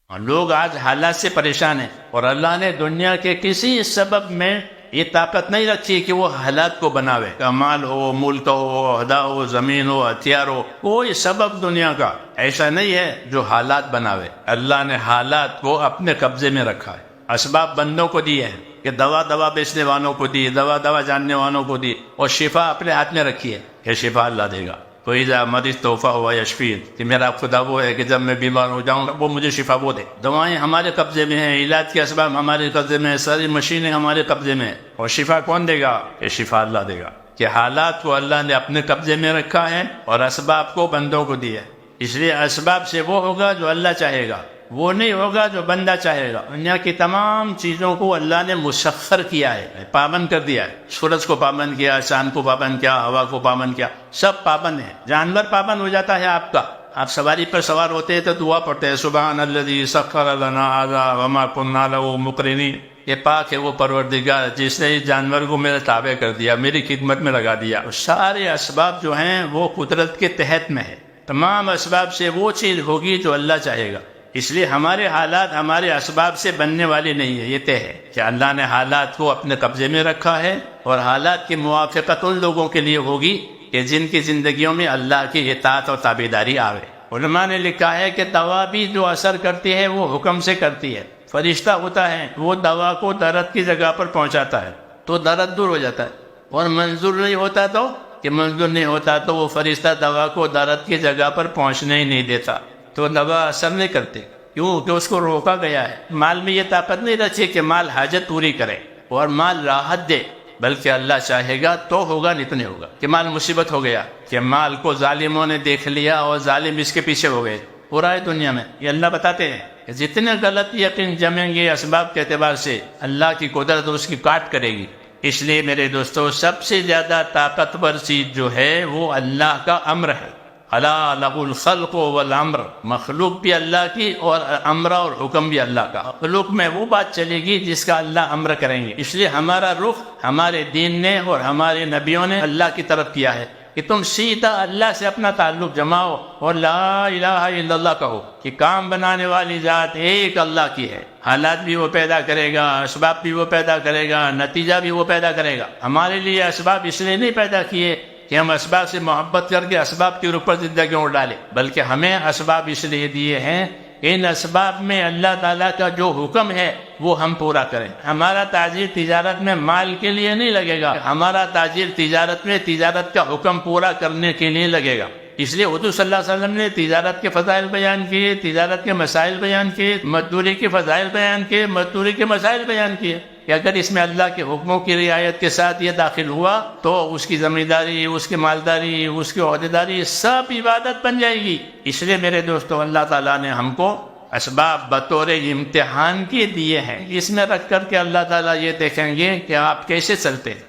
اور لوگ آج حالات سے پریشان ہیں، اور اللہ نے دنیا کے کسی سبب میں یہ طاقت نہیں رکھی کہ وہ حالات کو بناوے، کہ مال ہو، ملک ہو، عہدہ ہو، زمین ہو، ہتھیار ہو، کوئی سبب دنیا کا ایسا نہیں ہے جو حالات بناوے۔ اللہ نے حالات کو اپنے قبضے میں رکھا ہے، اسباب بندوں کو دیے ہیں کہ دوا بیچنے والوں کو دی، دوا جاننے والوں کو دی، اور شفا اپنے ہاتھ میں رکھی ہے کہ شفا اللہ دے گا۔ کوئی جا مریض توحفہ ہوا یشفین، کہ میرا خدا وہ ہے کہ جب میں بیمار ہو جاؤں وہ مجھے شفا وہ دے۔ دوائیں ہمارے قبضے میں ہیں، علاج کے اسباب ہمارے قبضے میں ہیں، ساری مشینیں ہمارے قبضے میں ہیں، اور شفا کون دے گا؟ کہ شفا اللہ دے گا۔ کہ حالات کو اللہ نے اپنے قبضے میں رکھا ہے اور اسباب کو بندوں کو دیا ہے، اس لیے اسباب سے وہ ہوگا جو اللہ چاہے گا، وہ نہیں ہوگا جو بندہ چاہے گا۔ دنیا کی تمام چیزوں کو اللہ نے مسخر کیا ہے، پابند کر دیا ہے۔ سورج کو پابند کیا، چاند کو پابند کیا، ہوا کو پابند کیا، سب پابند ہیں۔ جانور پابند ہو جاتا ہے آپ کا، آپ سواری پر سوار ہوتے ہیں تو دعا پڑھتے ہیں سبحان الذی سخر لنا ھذا وما كنا له مقرنین، یہ پاک ہے وہ پروردگار جس نے اس جانور کو میرے تابع کر دیا، میری خدمت میں لگا دیا۔ سارے اسباب جو ہیں وہ قدرت کے تحت میں ہے، تمام اسباب سے وہ چیز ہوگی جو اللہ چاہے گا۔ اس لیے ہمارے حالات ہمارے اسباب سے بننے والے نہیں ہے، یہ طے ہے کہ اللہ نے حالات کو اپنے قبضے میں رکھا ہے، اور حالات کی موافقت ان لوگوں کے لیے ہوگی کہ جن کی زندگیوں میں اللہ کی اطاعت اور تابعداری آوے۔ علماء نے لکھا ہے کہ دوا بھی جو اثر کرتی ہے وہ حکم سے کرتی ہے۔ فرشتہ ہوتا ہے وہ دوا کو درد کی جگہ پر پہنچاتا ہے تو درد دور ہو جاتا ہے، اور منظور نہیں ہوتا تو کہ منظور نہیں ہوتا تو وہ فرشتہ دوا کو درد کی جگہ پر پہنچنے ہی نہیں دیتا، تو دوا اثر نہیں کرتے، کیوں کہ اس کو روکا گیا ہے۔ مال میں یہ طاقت نہیں رکھی کہ مال حاجت پوری کرے اور مال راحت دے، بلکہ اللہ چاہے گا تو ہوگا، نہیں تو نہیں ہوگا۔ کہ مال مصیبت ہو گیا، کہ مال کو ظالموں نے دیکھ لیا اور ظالم اس کے پیچھے ہو گئے، پورا ہے دنیا میں۔ یہ اللہ بتاتے ہیں کہ جتنے غلط یقین جمیں گے اسباب کے اعتبار سے، اللہ کی قدرت اس کی کاٹ کرے گی۔ اس لیے میرے دوستو، سب سے زیادہ طاقتور چیز جو ہے وہ اللہ کا امر ہے۔ الا لہ الخلق والامر، مخلوق بھی اللہ کی اور امر اور حکم بھی اللہ کا۔ مخلوق میں وہ بات چلے گی جس کا اللہ امر کریں گے۔ اس لیے ہمارا رخ ہمارے دین نے اور ہمارے نبیوں نے اللہ کی طرف کیا ہے کہ تم سیدھا اللہ سے اپنا تعلق جماؤ اور لا الہ الا اللہ کہو، کہ کام بنانے والی ذات ایک اللہ کی ہے، حالات بھی وہ پیدا کرے گا، اسباب بھی وہ پیدا کرے گا، نتیجہ بھی وہ پیدا کرے گا۔ ہمارے لیے اسباب اس لیے نہیں پیدا کیے کہ ہم اسباب سے محبت کر کے اسباب کے اوپر زندگی اڑ ڈالیں، بلکہ ہمیں اسباب اس لیے دیے ہیں کہ ان اسباب میں اللہ تعالیٰ کا جو حکم ہے وہ ہم پورا کریں۔ ہمارا تاجر تجارت میں مال کے لیے نہیں لگے گا، ہمارا تاجر تجارت میں تجارت کا حکم پورا کرنے کے لیے لگے گا۔ اس لیے حضور صلی اللہ علیہ وسلم نے تجارت کے فضائل بیان کیے، تجارت کے مسائل بیان کیے، مزدوری کے فضائل بیان کیے، مزدوری کے مسائل بیان کیے، کہ اگر اس میں اللہ کے حکموں کی رعایت کے ساتھ یہ داخل ہوا تو اس کی زمینداری، اس کی مالداری، اس کی عہدیداری سب عبادت بن جائے گی۔ اس لیے میرے دوستو، اللہ تعالیٰ نے ہم کو اسباب بطور امتحان کے دیے ہیں، اس میں رکھ کر کے اللہ تعالیٰ یہ دیکھیں گے کہ آپ کیسے چلتے ہیں۔